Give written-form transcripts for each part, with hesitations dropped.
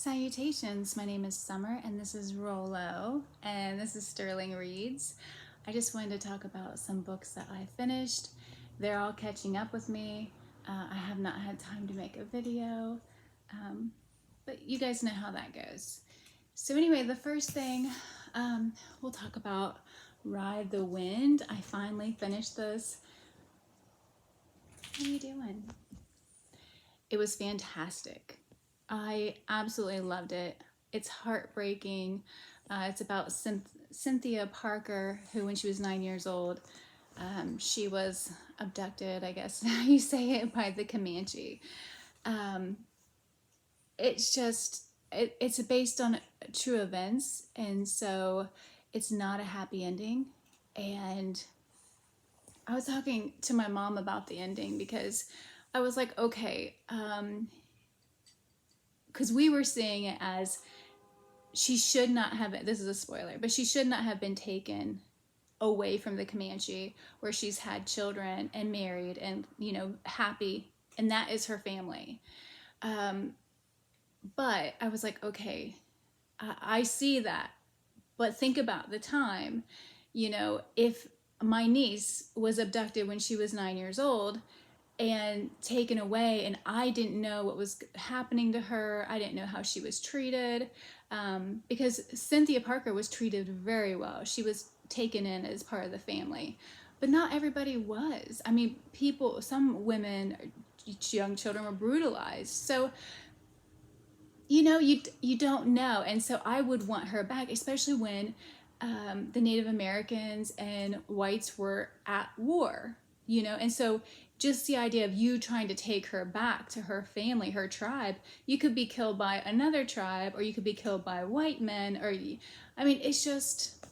Salutations, my name is Summer and this is Rolo and this is Sterling Reads. I just wanted to talk about some books that I finished. They're all catching up with me. I have not had time to make a video, but you guys know how that goes. So anyway, the first thing we'll talk about Ride the Wind. I finally finished this. How are you doing? It was fantastic. I absolutely loved it. It's heartbreaking. It's about Cynthia Parker, who when she was 9 years old, she was abducted, I guess you say it, by the Comanche. It's based on true events, and so it's not a happy ending. And I was talking to my mom about the ending because I was like, okay, because we were seeing it as she should not have, this is a spoiler, but she should not have been taken away from the Comanche where she's had children and married and, you know, happy, and that is her family. But I was like, okay, I see that, but think about the time, you know, if my niece was abducted when she was 9 years old and taken away, and I didn't know what was happening to her. I didn't know how she was treated, because Cynthia Parker was treated very well. She was taken in as part of the family, but not everybody was. I mean, some women, young children were brutalized. So, you know, you don't know. And so I would want her back, especially when the Native Americans and whites were at war, you know, and so just the idea of you trying to take her back to her family, her tribe, you could be killed by another tribe, or you could be killed by white men, or, I mean, it's just,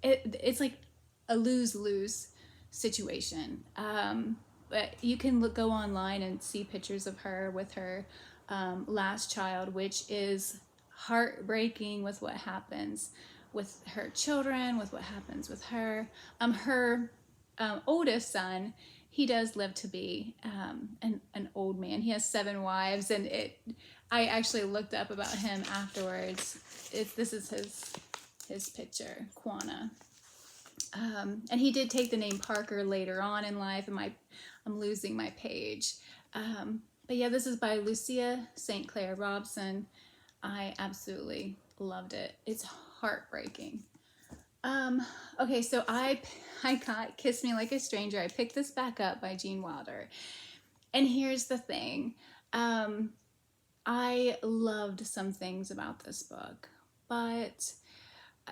it's like a lose-lose situation. But you can go online and see pictures of her with her last child, which is heartbreaking with what happens with her children, with what happens with her. Her oldest son, he does live to be an old man. He has 7 wives, and I actually looked up about him afterwards. This is his picture, Quanah. And he did take the name Parker later on in life, and I'm losing my page. But yeah, this is by Lucia St. Clair Robson. I absolutely loved it. It's heartbreaking. Okay, so I got Kiss Me Like a Stranger. I picked this back up by Gene Wilder. And here's the thing. I loved some things about this book, but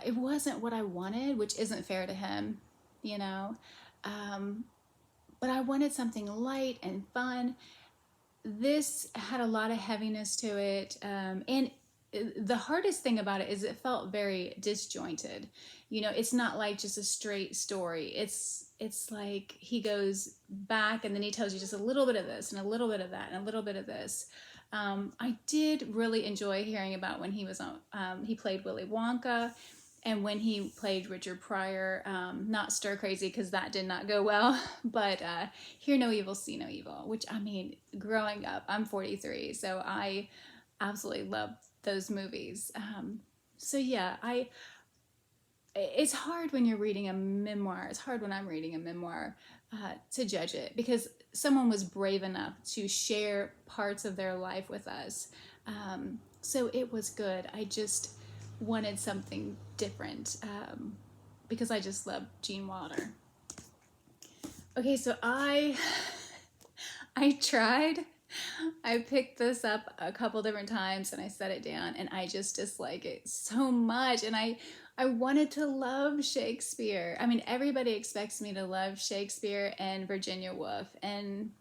it wasn't what I wanted, which isn't fair to him, you know. But I wanted something light and fun. This had a lot of heaviness to it, and the hardest thing about it is it felt very disjointed. You know, it's not like just a straight story. It's like he goes back and then he tells you just a little bit of this and a little bit of that and a little bit of this. I did really enjoy hearing about when he was on, he played Willy Wonka, and when he played Richard Pryor, not Stir Crazy because that did not go well, but Hear No Evil, See No Evil, which, I mean, growing up, I'm 43, so I absolutely love those movies. So yeah, it's hard when you're reading a memoir. It's hard when I'm reading a memoir to judge it, because someone was brave enough to share parts of their life with us. So it was good. I just wanted something different because I just love Gene Wilder. Okay, so I tried. I picked this up a couple different times and I set it down, and I just dislike it so much. And I wanted to love Shakespeare. I mean, everybody expects me to love Shakespeare and Virginia Woolf, and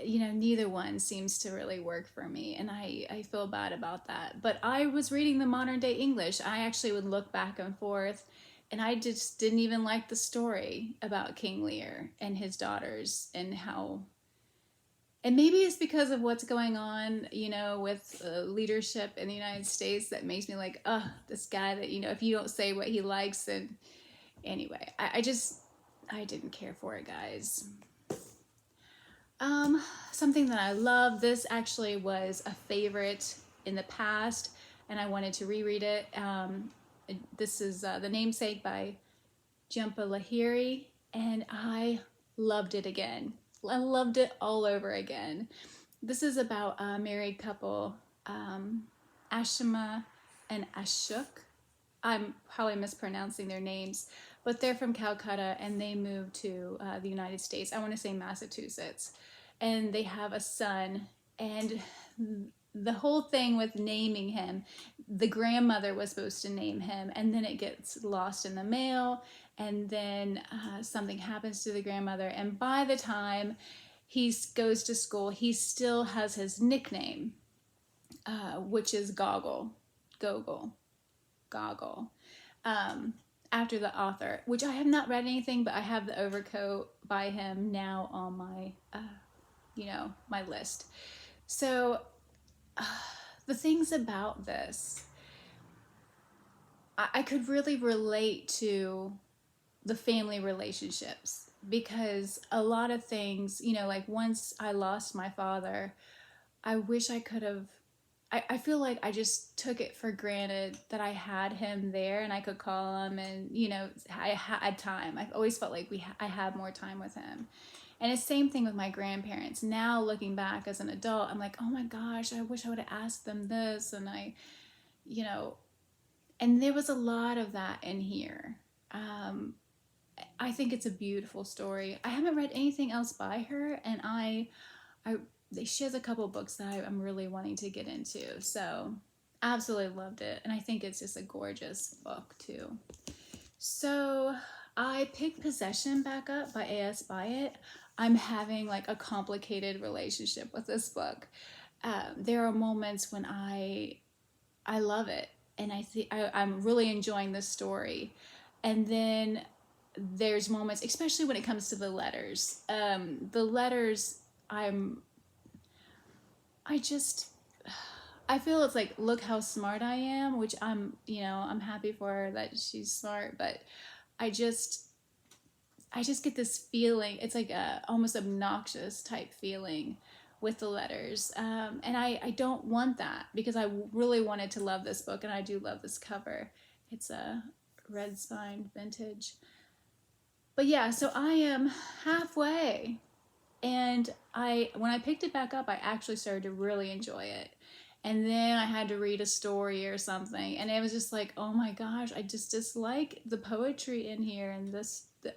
you know, neither one seems to really work for me, and I feel bad about that. But I was reading the modern day English. I actually would look back and forth, and I just didn't even like the story about King Lear and his daughters, and how, and maybe it's because of what's going on, you know, with leadership in the United States that makes me like, oh, this guy that, you know, if you don't say what he likes, then anyway, I didn't care for it, guys. Something that I love. This actually was a favorite in the past, and I wanted to reread it. This is The Namesake by Jhumpa Lahiri, and I loved it again. I loved it all over again. This is about a married couple, Ashima and Ashok. I'm probably mispronouncing their names, but they're from Calcutta and they moved to the United States. I want to say Massachusetts. And they have a son. And the whole thing with naming him, the grandmother was supposed to name him, and then it gets lost in the mail. And then something happens to the grandmother. And by the time he goes to school, he still has his nickname, which is Goggle. After the author, which I have not read anything, but I have The Overcoat by him now on my, my list. So the things about this, I could really relate to the family relationships, because a lot of things, like once I lost my father, I wish I could have, I feel like I just took it for granted that I had him there and I could call him, and I had time. I've always felt like I had more time with him. And it's the same thing with my grandparents. Now looking back as an adult, I'm like, oh my gosh, I wish I would have asked them this. And and there was a lot of that in here. I think it's a beautiful story. I haven't read anything else by her, and she has a couple books that I'm really wanting to get into. So absolutely loved it. And I think it's just a gorgeous book too. So I picked Possession back up by A.S. Byatt. I'm having like a complicated relationship with this book. There are moments when I love it, and I'm really enjoying the story. And then there's moments, especially when it comes to the letters. The letters, I feel it's like, look how smart I am, which I'm happy for her that she's smart, but I just get this feeling, it's like a almost obnoxious type feeling with the letters. And I don't want that, because I really wanted to love this book, and I do love this cover. It's a red spine vintage. But yeah, so I am halfway. And when I picked it back up, I actually started to really enjoy it. And then I had to read a story or something, and it was just like, oh my gosh, I just dislike the poetry in here, and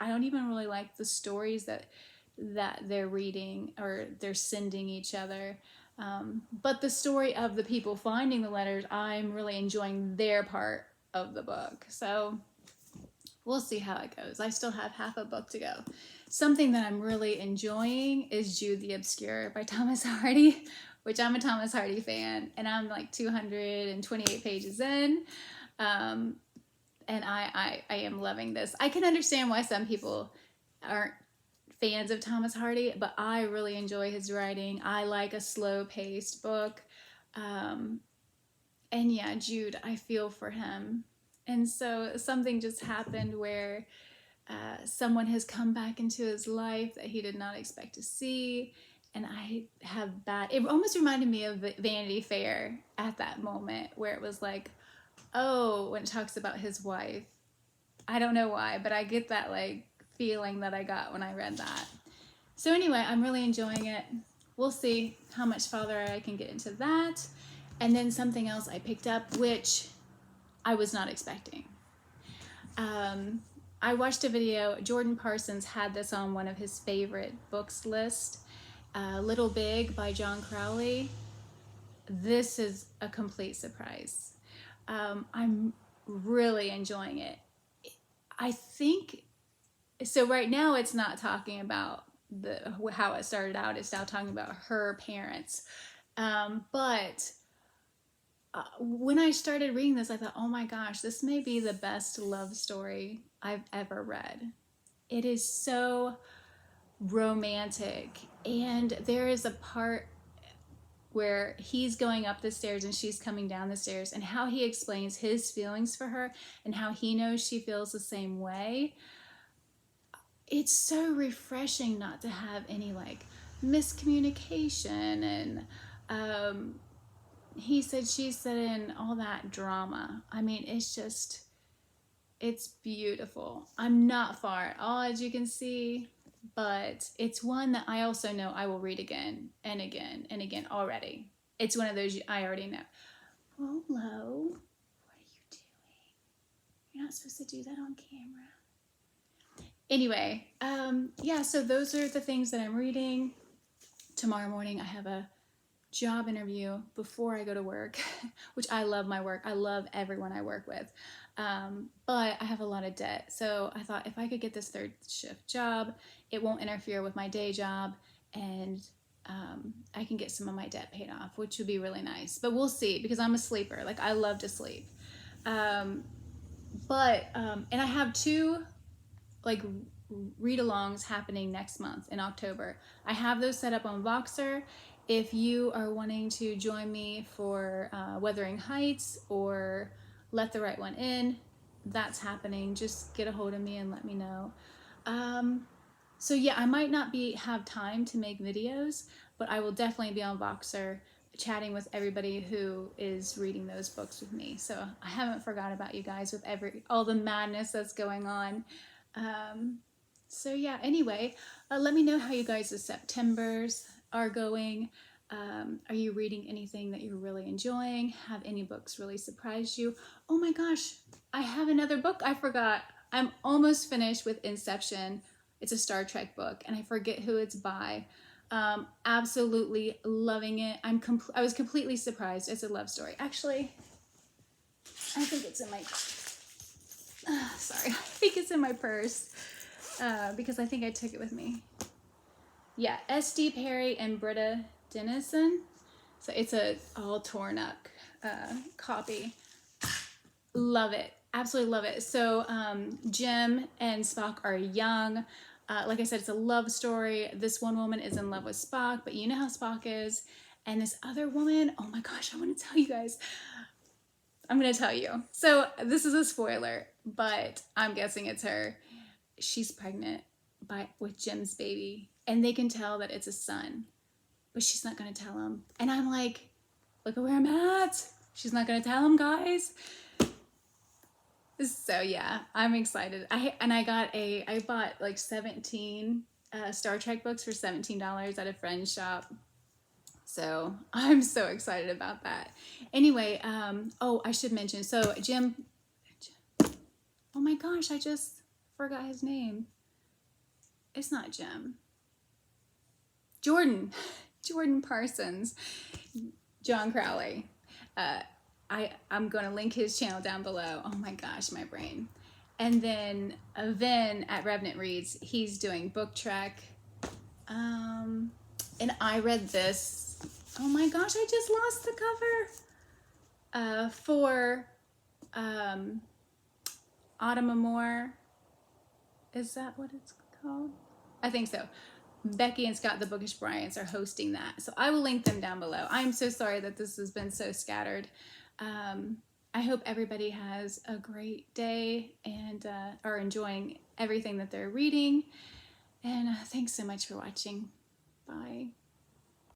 I don't even really like the stories that they're reading or they're sending each other. But the story of the people finding the letters, I'm really enjoying their part of the book. So we'll see how it goes. I still have half a book to go. Something that I'm really enjoying is Jude the Obscure by Thomas Hardy, which I'm a Thomas Hardy fan, and I'm like 228 pages in. And I am loving this. I can understand why some people aren't fans of Thomas Hardy, but I really enjoy his writing. I like a slow-paced book. And yeah, Jude, I feel for him. And so something just happened where someone has come back into his life that he did not expect to see. And it almost reminded me of Vanity Fair at that moment, where it was like, oh, when it talks about his wife. I don't know why, but I get that like feeling that I got when I read that. So anyway, I'm really enjoying it. We'll see how much farther I can get into that. And then something else I picked up, which I was not expecting. I watched a video. Jordan Parsons had this on one of his favorite books list, Little Big by John Crowley. This is a complete surprise. I'm really enjoying it. I think, so right now it's not talking about how it started out. It's now talking about her parents. But when I started reading this, I thought, oh my gosh, this may be the best love story I've ever read. It is so romantic. And there is a part where he's going up the stairs and she's coming down the stairs, and how he explains his feelings for her and how he knows she feels the same way. It's so refreshing not to have any like miscommunication and he said, she said, and all that drama. I mean, it's beautiful. I'm not far at all, as you can see, but it's one that I also know I will read again and again and again already. It's one of those I already know. Rolo, what are you doing? You're not supposed to do that on camera. Anyway, yeah, so those are the things that I'm reading. Tomorrow morning I have a job interview before I go to work, which I love my work. I love everyone I work with. But I have a lot of debt. So I thought if I could get this third shift job, it won't interfere with my day job, and I can get some of my debt paid off, which would be really nice. But we'll see, because I'm a sleeper. Like, I love to sleep. And I have 2 like read-alongs happening next month in October. I have those set up on Voxer. If you are wanting to join me for Wuthering Heights or Let the Right One In, that's happening. Just get a hold of me and let me know. So yeah, I might not have time to make videos, but I will definitely be on Voxer chatting with everybody who is reading those books with me. So I haven't forgot about you guys with all the madness that's going on. So yeah, anyway, let me know how you guys' Septembers are going. Are you reading anything that you're really enjoying? Have any books really surprised you? Oh my gosh, I have another book I forgot. I'm almost finished with Inception. It's a Star Trek book, and I forget who it's by. Absolutely loving it. I was completely surprised. It's a love story. Actually, I think it's in my... sorry. I think it's in my purse because I think I took it with me. Yeah, S.D. Perry and Britta Dennison. So it's a all torn up copy. Love it. Absolutely love it. So Jim and Spock are young. Like I said, it's a love story. This one woman is in love with Spock, but you know how Spock is. And this other woman, oh my gosh, I want to tell you guys. I'm going to tell you. So this is a spoiler, but I'm guessing it's her. She's pregnant with Jim's baby, and they can tell that it's a son, but she's not going to tell him. And I'm like, look at where I'm at. She's not going to tell him, guys. So yeah, I'm excited. I bought like 17 Star Trek books for $17 at a friend's shop. So I'm so excited about that. Anyway, oh, I should mention, so Jim, oh my gosh, I just forgot his name. It's not Jim. Jordan Parsons, John Crowley. I'm going to link his channel down below. Oh my gosh, my brain. And then Vin at Revenant Reads, he's doing Book Trek. And I read this. Oh my gosh, I just lost the cover. For Autumn Amore. Is that what it's called? I think so. Becky and Scott, the Bookish Bryants, are hosting that. So I will link them down below. I'm so sorry that this has been so scattered. I hope everybody has a great day and are enjoying everything that they're reading. And thanks so much for watching. Bye.